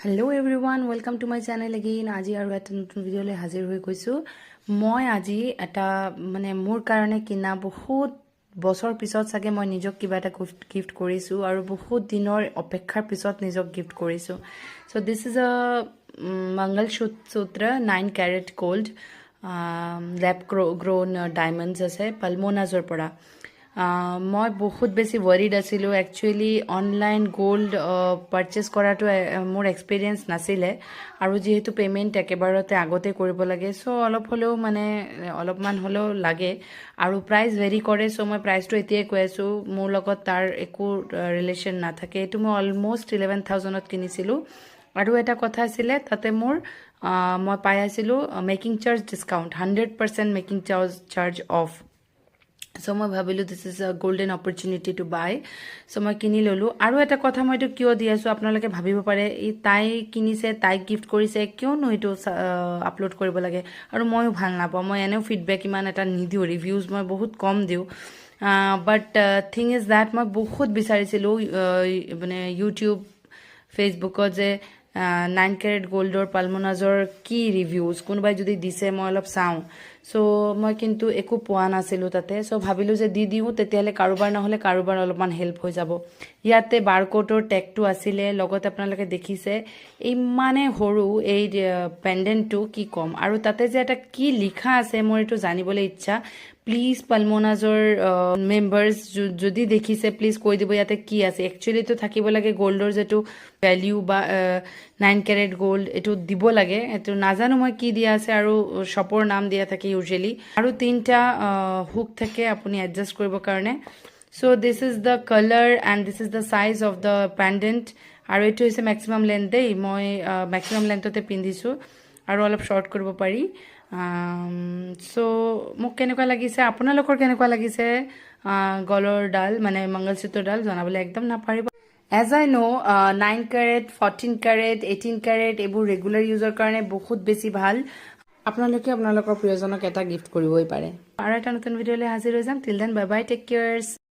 hello' everyone welcome to my channel again আজি আৰু এটা নতুন ভিডিঅ'লৈ হাজিৰ হৈ গৈছোঁ মই আজি এটা মোৰ কাৰণে কিনা বহুত বছৰ পিছত চাগে মই নিজক কিবা এটা গিফ্ট কৰিছোঁ আৰু বহুত দিনৰ অপেক্ষাৰ পিছত নিজক গিফ্ট কৰিছোঁ চ' দিছ ইজ আ মংগল সূত্ৰ 9 কেৰেট গোল্ড লেপ গ্ৰোন ডায়মণ্ডছ আছে পালমোনাজৰ পৰা মই বহুত বেছি ৱৰিড আছিলোঁ একচুৱেলি অনলাইন গোল্ড পাৰচেছ কৰাটো মোৰ এক্সপিৰিয়েঞ্চ নাছিলে আৰু যিহেতু পে'মেণ্ট একেবাৰতে আগতে কৰিব লাগে চ' অলপমান হ'লেও লাগে আৰু প্ৰাইচ ভেৰি কৰে চ' মই প্ৰাইচটো এতিয়াই কৈ আছোঁ মোৰ লগত তাৰ একো ৰিলেশ্যন নাথাকে এইটো মই অলম'ষ্ট 11,000ত কিনিছিলোঁ আৰু এটা কথা আছিলে তাতে মই পাই আছিলোঁ making charge discount 100% making charge off so' মই ভাবিলোঁ this is a golden opportunity to buy so' মই কিনি ল'লোঁ আৰু এটা কথা মই এইটো কিয় দি আছোঁ আপোনালোকে ভাবিব পাৰে তাই কিনিছে তাইক গিফ্ট কৰিছে কিয়নো এইটো আপলোড কৰিব লাগে আৰু ময়ো ভাল নাপাওঁ মই এনেও ফিডবেক ইমান এটা নিদিওঁ ৰিভিউজ মই বহুত কম দিওঁ বাট থিং ইজ দেট মই বহুত বিচাৰিছিলোঁ ইউটিউব ফেচবুকত যে 9 কেৰেট গোল্ডৰ পালমোনাজৰ কি ৰিভিউজ কোনোবাই যদি দিছে মই অলপ চাওঁ চ' মই কিন্তু একো পোৱা নাছিলোঁ তাতে চ' ভাবিলোঁ যে দি দিওঁ তেতিয়াহ'লে কাৰোবাৰ নহ'লে কাৰোবাৰ অলপমান হেল্প হৈ যাব ইয়াতে বাৰকোডৰ টেগটো আছিলে লগত আপোনালোকে দেখিছে ইমানে সৰু এই পেণ্ডেণ্টটো কি ক'ম আৰু তাতে যে এটা কি লিখা আছে মোৰ এইটো জানিবলৈ ইচ্ছা প্লিজ পালমোনাজৰ মেম্বাৰ্ছ যদি দেখিছে প্লিজ কৈ দিব ইয়াতে কি আছে একচুৱেলিতো থাকিব লাগে গ'ল্ডৰ যিটো ভেলিউ বা 9 কেৰেট গ'ল্ড এইটো দিব লাগে এইটো নাজানো মই কি দিয়া আছে আৰু শ্বপৰ নাম দিয়া থাকে ইউজুৱেলি আৰু 3টা হুক থাকে আপুনি এডজাষ্ট কৰিবৰ কাৰণে so' this is the colour and this is the size of the pendant আৰু এইটো হৈছে মেক্সিমাম লেন্থ দেই মই মেক্সিমাম লেন্থতে পিন্ধিছোঁ আৰু অলপ শ্বৰ্ট কৰিব পাৰি চ' মোক কেনেকুৱা লাগিছে আপোনালোকৰ কেনেকুৱা লাগিছে গলৰ ডাল মংগলসূত্ৰডাল জনাবলৈ একদম নাপাহৰিব as I know' 9 carat 14 carat 18 carat এইবোৰ ৰেগুলাৰ ইউজৰ কাৰণে বহুত বেছি ভাল আপোনালোকে আপোনালোকৰ প্ৰিয়জনক এটা গিফ্ট কৰিবই পাৰে আৰু এটা নতুন ভিডিঅ'লৈ হাজিৰ হৈ যাম till then bye bye take CARES